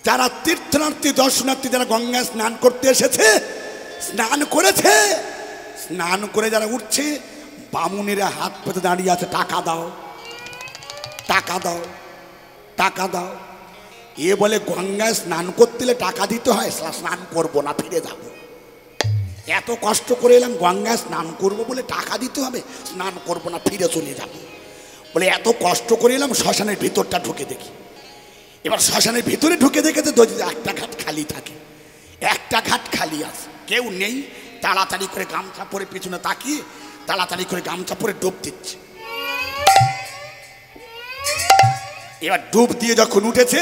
যারা তীর্থনার্থী দর্শনার্থী যারা গঙ্গায় স্নান করতে এসেছে, স্নান করেছে, স্নান করে যারা উঠছে, বামুনেরা হাত পেতে দাঁড়িয়ে আছে, টাকা দাও টাকা দাও টাকা দাও। এ বলে গঙ্গায় স্নান করতে টাকা দিতে হয়, স্নান করবো না, ফিরে যাব। এত কষ্ট করে এলাম, গঙ্গায় স্নান করবো বলে টাকা দিতে হবে, স্নান করবো না, ফিরে চলে যাব। বলে এত কষ্ট করে এলাম, শ্মশানের ভিতরটা ঢুকে দেখি। এবার শ্মশানের ভিতরে ঢুকে দেখেছে একটা ঘাট খালি থাকে, একটা ঘাট খালি আছে, কেউ নেই। তাড়াতাড়ি করে গামছা পরে পিছনে তাকিয়ে তাড়াতাড়ি করে গামছা পরে ডুব দিচ্ছে। এবার ডুব দিয়ে যখন উঠেছে,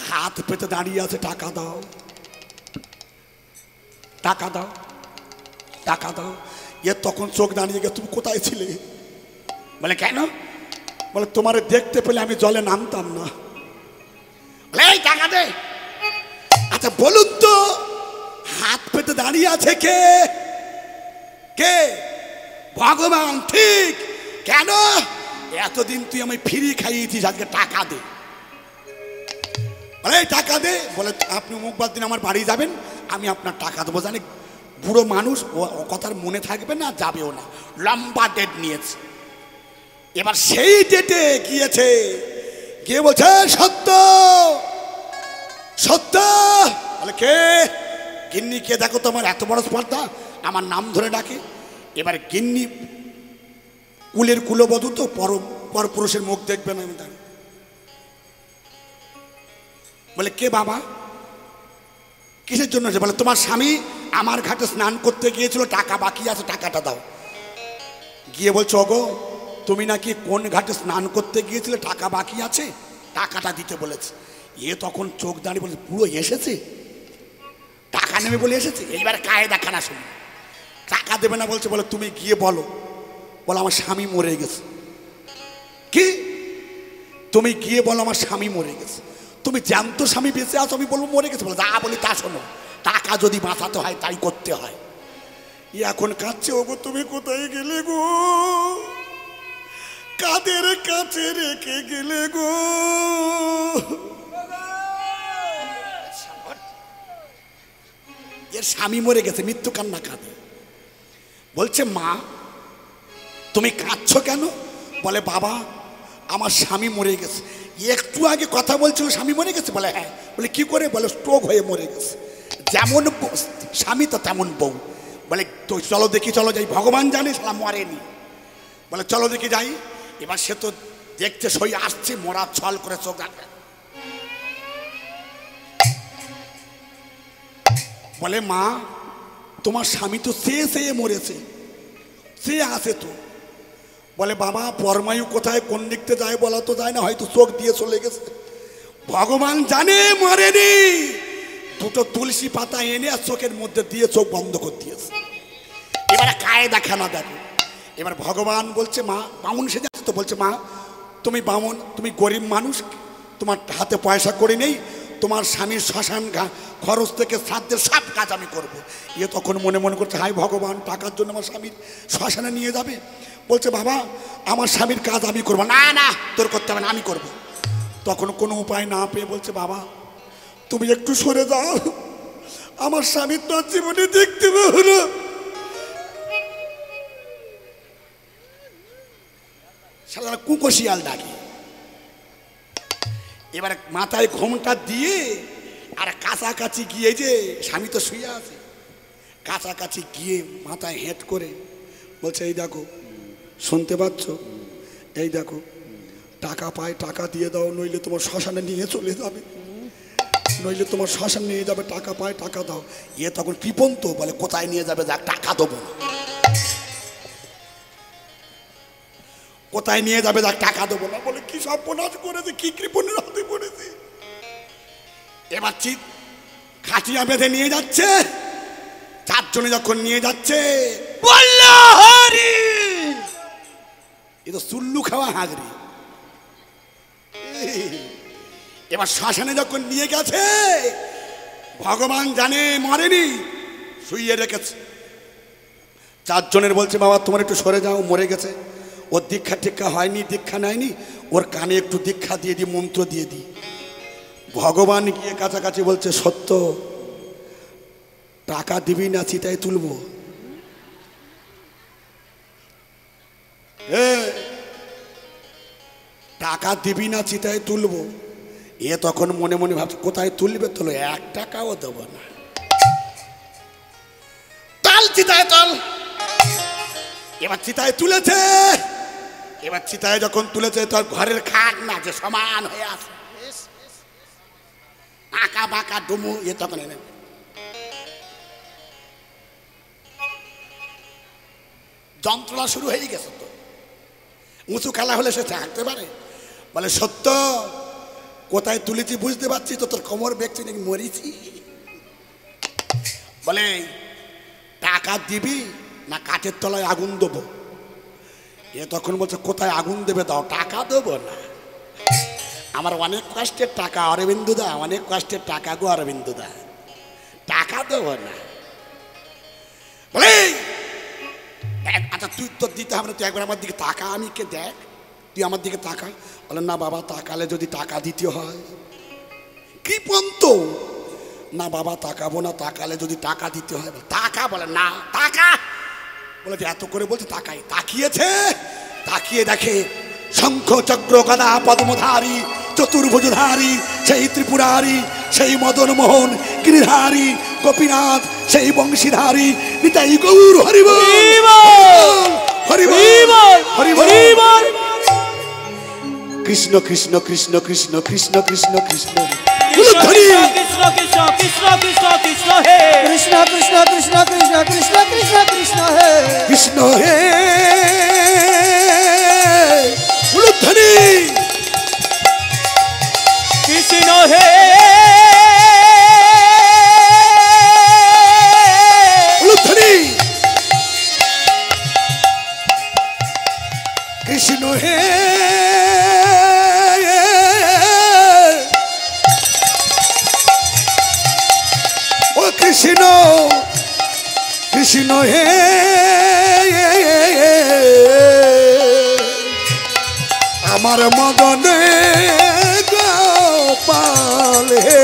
হাত পেতে দাঁড়িয়ে আছে, টাকা দাও টাকা দাও টাকা দাও। এর তখন চোখ দাঁড়িয়ে গেছে, তুমি কোথায় ছিলে? বলে কেন? বলে তোমারে দেখতে পেলে আমি জলে নামতাম না। বলে এই টাকা দে। আচ্ছা বলুন তো, হাত পেতে দাঁড়িয়ে আছে কে? কে? ভগবান। ঠিক। কেন? এতদিন তুই আমি ফ্রি খাইয়েছিস, আজকে টাকা দে। বলে টাকা দে। বলে আপনি মুখবার দিন আমার বাড়ি যাবেন, আমি আপনার টাকা দেবো। জানি বুড়ো মানুষ, ও কথার মনে থাকবে না, যাবেও না, লম্বা ডেট নিয়েছে। এবার সেই ডেটে গিয়েছে, গিয়ে বলছে সত্য সত্য। বলে কে? গিন্নি কে? দেখো তোমার এত বড় স্পর্ধা, আমার নাম ধরে ডাকে। এবার গিন্নি কুলের কুলবধূ তো, পরপুরুষের মুখ দেখবে না। আমি জানি। বলে কে বাবা? কিসের জন্য? বলে তোমার স্বামী আমার ঘাটে স্নান করতে গিয়েছিল, টাকা বাকি আছে, টাকাটা দাও। গিয়ে বলছো, ওগো তুমি নাকি কোন ঘাটে স্নান করতে গিয়েছিলে, টাকা বাকি আছে, টাকাটা দিতে বলেছে। এ তখন চোখ দাঁড়িয়ে বলে, পুরো এসেছে, টাকা নেবে বলে এসেছে। এইবার কায়দা খানা শুনি, টাকা দেবে না বলছে। বলে তুমি গিয়ে বলো, বলো আমার স্বামী মরে গেছে। কি? তুমি গিয়ে বলো আমার স্বামী মরে গেছে। তুমি জানতো স্বামী বেঁচে আছো, আমি বলবো মরে গেছে। বলো যা বলি তা শোনো, টাকা যদি বাঁচাতে হয় তাই করতে হয়। এখন কাঁদছে, ওগো তুমি কোথায় গেলে গো, কাদের কাছে রেখে গেলে গো। এর স্বামী মরে গেছে, মৃত্যু কান্না কাঁদে। বলছে মা তুমি কাঁদছো কেন? বলে বাবা আমার স্বামী মরে গেছে। একটু আগে কথা বলছিল স্বামী মরে গেছে। বলে হ্যাঁ। বলে কি করে? বলে স্ট্রোক হয়ে মরে গেছে। যেমন স্বামী তো তেমন বউ। বলে তো চলো দেখি, চলো যাই। ভগবান জানে সালা মরেনি। বলে চলো দেখি যাই। এবার সে তো দেখতে সই আসছে, মরা ছল করে চোখ রাখে। বলে মা তোমার স্বামী তো সে মরেছে, সে আছে তো। বলে বাবা পরমায়ু কোথায়, কোন দিকতে যায় বলা তো যায় না, হয়তো চোখ দিয়ে চলে গেছে। ভগবান জানে মরেনি। দুটো তুলসী পাতা এনে আর চোখের মধ্যে দিয়ে চোখ বন্ধ করে দিয়েছে। এবারে কায়দা খানা দেখো। এবার ভগবান বলছে মা, বামুন সে যাচ্ছে তো, বলছে মা তুমি বামুন, তুমি গরিব মানুষ, তোমার হাতে পয়সা করে নেই, তোমার স্বামীর শ্মশান খরচ থেকে শ্রাদ্ধের সব কাজ আমি করব। ইয়ে তখন মনে মনে করছে হাই ভগবান, টাকার জন্য আমার স্বামীর শ্মশানে নিয়ে যাবে। বলছে বাবা আমার স্বামীর কাজ আমি করবো। না না তোর করতে হবে না, আমি করব। তখন কোনো উপায় না পেয়ে বলছে বাবা তুমি একটু সরে যাও, আমার স্বামীর তো জীবনে দেখতে পাবো না। সারা কুকশিয়াল ডাকে। এবার মাথায় ঘোমটা দিয়ে আর কাছাকাছি গিয়ে, যে স্বামী তো শুয়ে আছে, কাছাকাছি গিয়ে মাথায় হেঁট করে বলছে এই দেখো, শুনতে পাচ্ছ, এই দেখো টাকা পায়, টাকা দিয়ে দাও, নইলে তোমার শ্মশানে নিয়ে চলে যাবে। নইলে তোমার শ্মশান নিয়ে যাবে, টাকা পায়, টাকা দাও। ইয়ে তখন কৃপন্ত বলে কোথায় নিয়ে যাবে, যাক টাকা দেবো না। কোথায় নিয়ে যাবে, যাক টাকা দেবো না। বলে কি সব প্রনাশ করেছে, কি কৃপণের হাতে পড়েছে। এবার চিৎ খাটিয়া বেঁধে নিয়ে যাচ্ছে। চারজনে যখন নিয়ে যাচ্ছে, বললো হরি এ তো চুল্লু খাওয়া হাগরি। এবার শ্মশানে যখন নিয়ে গেছে, ভগবান জানে মরেনি, শুইয়ে রেখেছে। চারজনের বলছে বাবা তোমার একটু সরে যাও, মরে গেছে। ওর দীক্ষা টিক্ষা হয়নি, দীক্ষা নেয়নি, ওর কানে একটু দীক্ষা দিয়ে দিই, মন্ত্র দিয়ে দিই। ভগবান গিয়ে কাছাকাছি বলছে সত্য, টাকা দিবি না চিতায় তুলবো। টাকা দিবি না চিতায় তুলবো। এ তখন মনে মনে ভাবছে কোথায় তুলবে, তোলো 1 টাকাও দেবো না। তাল চিতায় তাল। এবার চিতায় তুলেছে। এবার চিতায় যখন তুলেছে, তোর ঘরের খাট না যে সমান হয়ে আছে, আঁকা বাঁকা ডুমু। এ তখন এনে যন্ত্রণা শুরু হয়ে গেছে। তো উঁচু খেলা হলে সে থাকতে পারে। বলে সত্য, কোথায় তুলেছি বুঝতে পারছি তো, তোর কোমর বেঁকছি নাকি মরিছি। বলে টাকা দিবি না কাঠের তলায় আগুন দেবো। এ তখন বলছে কোথায় আগুন দেবে দাও, টাকা দেবো না। আমার অনেক কষ্টের টাকা অরবিন্দুদা, অনেক কষ্টের টাকা গো অরবিন্দুদা, টাকা দেবো না। বলে আচ্ছা তুই তো দিতে হবে না, তুই একবার আমার দিকে তাকা, আমি কে দেখ, তুই আমার দিকে তাকা। বলে না বাবা, তাকালে যদি টাকা দিতে হয়। কৃপন্ত, না বাবা তাকাবো না, তাকালে যদি টাকা দিতে হয়। টাকা, বলে না টাকা। বলে এত করে বলছে তাকাই। তাকিয়েছে, তাকিয়ে দেখে শঙ্খ চক্র গদা পদ্মধারী চতুর্ভুজধারী সেই ত্রিপুরারি, সেই মদন মোহন গিরিধারী গোপীনাথ, সেই বংশীধারী নিতাই গৌর হরিবল হরিবল হরিবল। কৃষ্ণ কৃষ্ণ কৃষ্ণ কৃষ্ণ কৃষ্ণ কৃষ্ণ কৃষ্ণ কৃষ্ণ কৃষ্ণ কৃষ্ণ কৃষ্ণ কৃষ্ণ কৃষ্ণ হে কৃষ্ণ কৃষ্ণ কৃষ্ণ কৃষ্ণ কৃষ্ণ কৃষ্ণ কৃষ্ণ হে কৃষ্ণ হে উলুধ্বনি কৃষ্ণ হে উলুধ্বনি কৃষ্ণ হে ও কৃষ্ণ কৃষ্ণ হে আমার মদনে গোপাল হে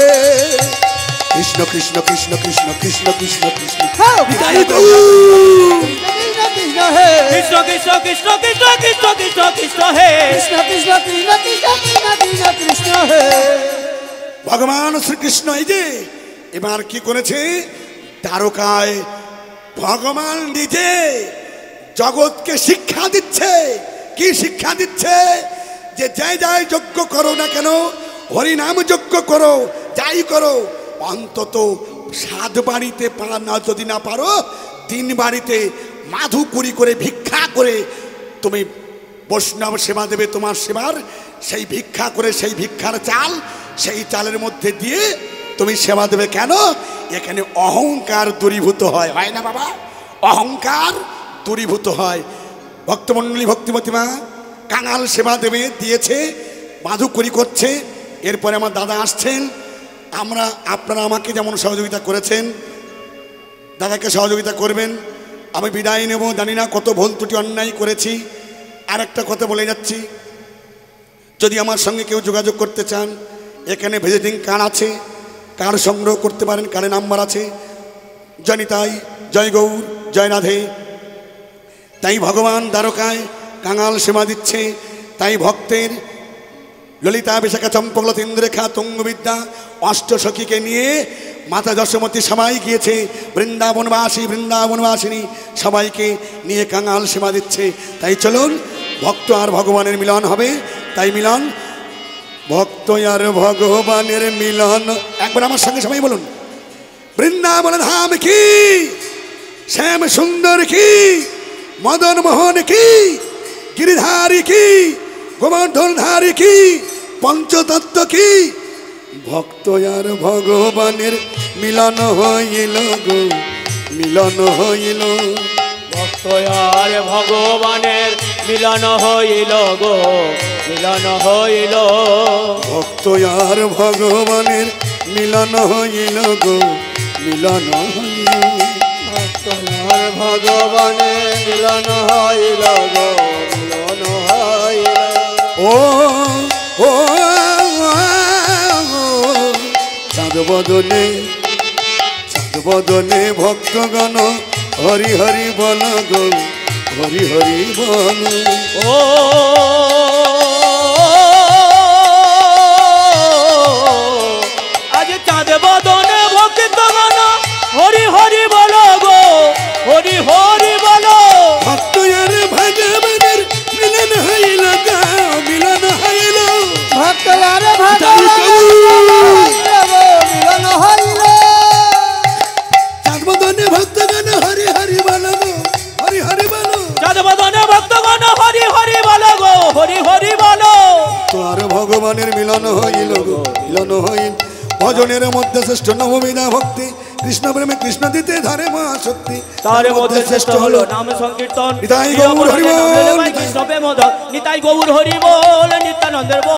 কৃষ্ণ কৃষ্ণ কৃষ্ণ কৃষ্ণ কৃষ্ণ কৃষ্ণ কৃষ্ণ নিতাই গৌর। কৃষ্ণ হে কৃষ্ণ কৃষ্ণ কৃষ্ণ কৃষ্ণ কৃষ্ণ কৃষ্ণ কৃষ্ণ হে কৃষ্ণ কৃষ্ণ কৃষ্ণ কৃষ্ণ কৃষ্ণ কৃষ্ণ কৃষ্ণ হে ভগবান শ্রীকৃষ্ণ এই যে এবার কি করেছে, দ্বারকায় ভগবান নিজে জগৎকে শিক্ষা দিচ্ছে। কি শিক্ষা দিচ্ছে? যে যাই যাই যজ্ঞ করো না কেন, হরিনাম যজ্ঞ করো, যাই করো, অন্তত 7 বাড়িতে না যদি না পারো 3 বাড়িতে মাধুকুরি করে ভিক্ষা করে তুমি বৈষ্ণব সেবা দেবে। তোমার সেবার সেই ভিক্ষা করে, সেই ভিক্ষার চাল, সেই চালের মধ্যে দিয়ে তুমি সেবা দেবে। কেন? এখানে অহংকার দূরীভূত হয়। হয় না বাবা? অহংকার দূরীভূত হয়। ভক্তমণ্ডলী ভক্তিমতী মা কাঙাল সেবা দেবে, দিয়েছে, মাধুকরি করছে। এরপরে আমার দাদা আসছেন। আপনারা আমাকে যেমন সহযোগিতা করেছেন, দাদাকে সহযোগিতা করবেন। আমি বিদায় নেব, জানি না কত ভুল ত্রুটি অন্যায় করেছি। আর একটা কথা বলে যাচ্ছি, যদি আমার সঙ্গে কেউ যোগাযোগ করতে চান, এখানে ভিজিটিং কার্ড আছে, কার্ড সংগ্রহ করতে পারেন, কার্ডে নাম্বার আছে। জনিতাই, জয় গৌর, জয় রাধে। তাই ভগবান দ্বারকায় কাঙাল সেবা দিচ্ছে। তাই ভক্তের ললিতা বিশাখা চম্পকলতা ইন্দ্রেখা তুঙ্গবিদ্যা অষ্টসখীকে নিয়ে মাতা যশোমতী সবাই গিয়েছে। বৃন্দাবনবাসী বৃন্দাবনবাসিনী সবাইকে নিয়ে কাঙাল সেবা দিচ্ছে। তাই চলুন, ভক্ত আর ভগবানের মিলন হবে। তাই মিলন ভক্ত আর ভগবানের মিলন। একবার আমার সঙ্গে সবাই বলুন, বৃন্দাবন ধাম কি, শ্যাম সুন্দর কি, মদন মোহন কি, গিরিধারী কি, গোবর্ধনধারী কি, পঞ্চতত্ত্ব কি। ভক্ত আর ভগবানের মিলন হইল গো, মিলন হইল। ভক্ত আর ভগবানের মিলন হইল গো, মিলন হইল। ভক্ত আর ভগবানের মিলন হইল গো, মিলন হইল। ভক্ত আর ভগবানের মিলন হইল গো, মিলন হইল। ও ও চাঁদ বদনে, চাঁদ বদনে ভক্তগণ হরি হরি বল গো, হরি হরি বল। ও আজ চাঁদ বদনে ভক্তগণ হরি হরি বলো গো, হরি হরি বলো। ভক্ত আর ভগবানের মিলন হইল গো, মিলন হইল। ভক্ত আর ভগবানের মিলন হইল। চাঁদ বদনে ভক্তগণ হরি হরি বল গো, হরি হরি বল। চাঁদ বদনে ভক্তগণ হরি হরি বলো গো, হরি হরি বলো। তোর ভগবানের মিলন হইল গো, মিলন হইল। ভজনের মধ্যে শ্রেষ্ঠ নববিধা ভক্তি, কৃষ্ণ প্রেমে কৃষ্ণ দিতে ধারে মা শক্তি। তার মধ্যে শ্রেষ্ঠ হলো নাম সংকীর্তন। নিতাই গৌর হরি বল। কৃষ্ণ প্রেম নিতাই গৌর হরি বল, নিত্যানন্দের বল।